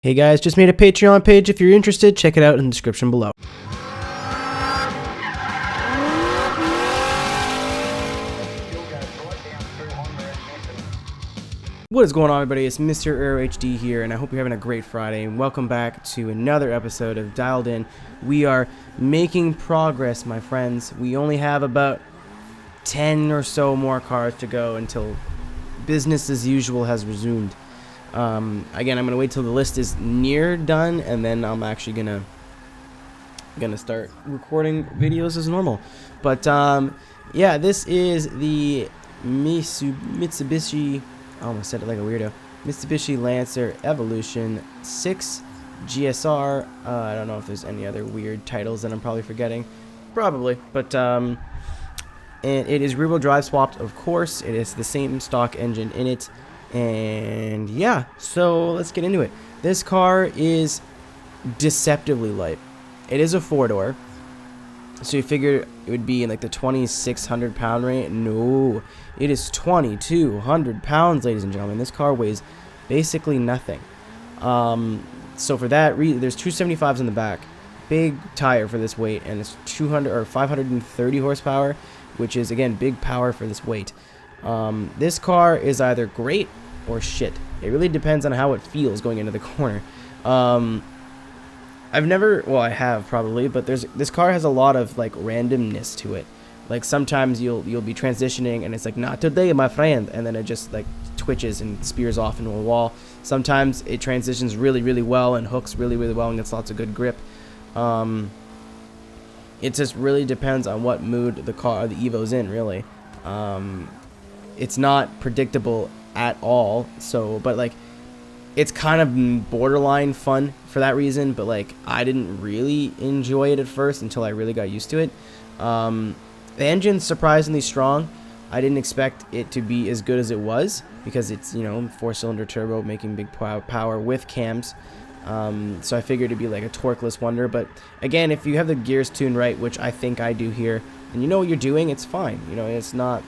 Hey guys, just made a Patreon page. If you're interested, check it out in the description below. What is going on, everybody? It's MrAeroHD here, and I hope you're having a great Friday, and welcome back to another episode of Dialed In. We are making progress, my friends. We only have about 10 or so more cars to go until business as usual has resumed. Again, I'm gonna wait till the list is near done, and then I'm actually gonna start recording videos as normal. But yeah, this is the Mitsubishi. I almost said it like a weirdo. Mitsubishi Lancer Evolution 6 GSR. I don't know if there's any other weird titles that I'm probably forgetting. Probably, but and it is rear-wheel drive swapped, of course. It is the same stock engine in it. And yeah, so let's get into it. This car is deceptively light. It is a four-door, so you figure it would be in like the 2,600 pound range. No, it is 2,200 pounds, ladies and gentlemen. This car weighs basically nothing. So for that reason, there's 275s in the back, big tire for this weight, and it's 200 or 530 horsepower, which is again big power for this weight. This car is either great or shit. It really depends on how it feels going into the corner. I have probably, but this car has a lot of like randomness to it. Like sometimes you'll be transitioning and it's like, not today, my friend, and then it just like twitches and spears off into a wall. Sometimes it transitions really, really well and hooks really, really well and gets lots of good grip. It just really depends on what mood the Evo's in, really. It's not predictable at all, but like it's kind of borderline fun for that reason, but like I didn't really enjoy it at first until I really got used to it. The engine's surprisingly strong. I didn't expect it to be as good as it was because it's, you know, 4-cylinder turbo making big power with cams. So I figured it'd be like a torqueless wonder, but again, if you have the gears tuned right, which I think I do here, and you know what you're doing, it's fine. You know, it's not,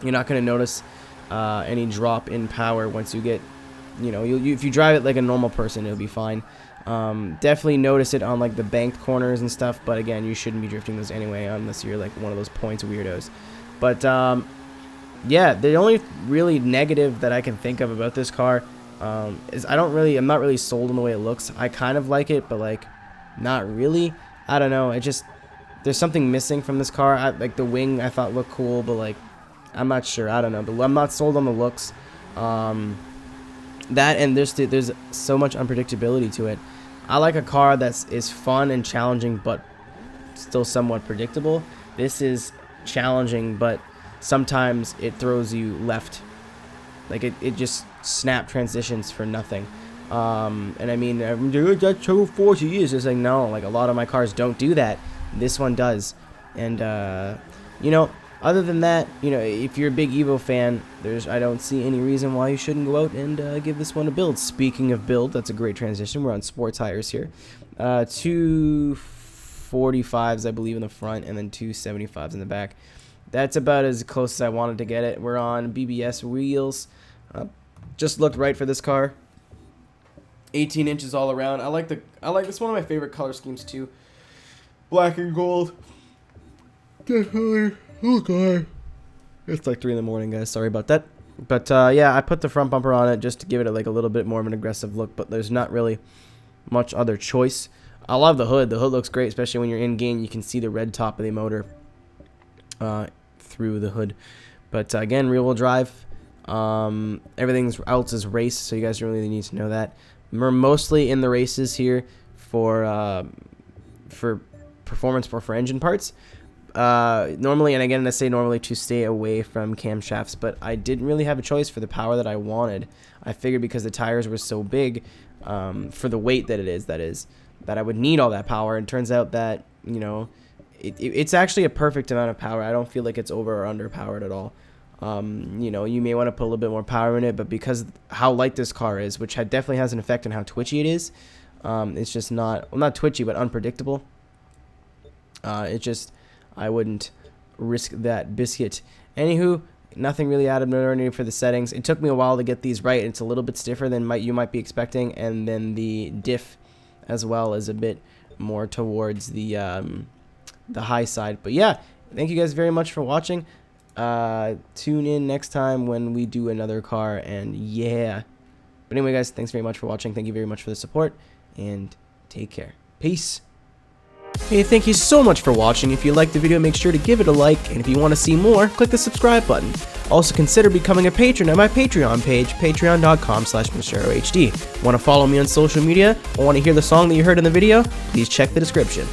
you're not going to notice any drop in power once you get, you know, if you drive it like a normal person, it'll be fine. Definitely notice it on like the banked corners and stuff, but again, you shouldn't be drifting those anyway unless you're like one of those points weirdos. But yeah, the only really negative that I can think of about this car is I'm not really sold on the way it looks. I kind of like it, but like not really. I don't know. There's something missing from this car. Like the wing I thought looked cool, but like I'm not sure. I don't know. But I'm not sold on the looks. That and there's so much unpredictability to it. I like a car is fun and challenging, but still somewhat predictable. This is challenging, but sometimes it throws you left. Like it just snap transitions for nothing. And I mean, that's how Forza is. It's like, no, like a lot of my cars don't do that. This one does. And you know, other than that, you know, if you're a big Evo fan, I don't see any reason why you shouldn't go out and give this one a build. Speaking of build, that's a great transition. We're on sport tires here. 245s, I believe, in the front, and then 275s in the back. That's about as close as I wanted to get it. We're on BBS wheels. Just looked right for this car. 18 inches all around. I like this, one of my favorite color schemes too. Black and gold. Definitely. Oh god. It's like 3 in the morning, guys. Sorry about that. But yeah, I put the front bumper on it just to give it like a little bit more of an aggressive look, but there's not really much other choice. I love the hood. The hood looks great, especially when you're in game. You can see the red top of the motor through the hood. But again, rear-wheel drive. Everything else is race, so you guys don't really need to know that. We're mostly in the races here for performance for engine parts. Normally, and again, I say normally to stay away from camshafts, but I didn't really have a choice for the power that I wanted. I figured because the tires were so big, for the weight that it is, that I would need all that power. And it turns out that, you know, it's actually a perfect amount of power. I don't feel like it's over or under powered at all. You know, you may want to put a little bit more power in it, but because how light this car is, which definitely has an effect on how twitchy it is, it's just not twitchy, but unpredictable. I wouldn't risk that biscuit. Anywho, Nothing really out of the ordinary for the settings. It took me a while to get these right. It's a little bit stiffer than you might be expecting, and then the diff as well is a bit more towards the high side. But yeah, thank you guys very much for watching. Tune in next time when we do another car, and yeah. But anyway, guys, thanks very much for watching. Thank you very much for the support, and take care. Peace. Hey, thank you so much for watching. If you liked the video, make sure to give it a like, and if you want to see more, click the subscribe button. Also, consider becoming a patron at my Patreon page, patreon.com/MrAeroHD. Want to follow me on social media, or want to hear the song that you heard in the video? Please check the description.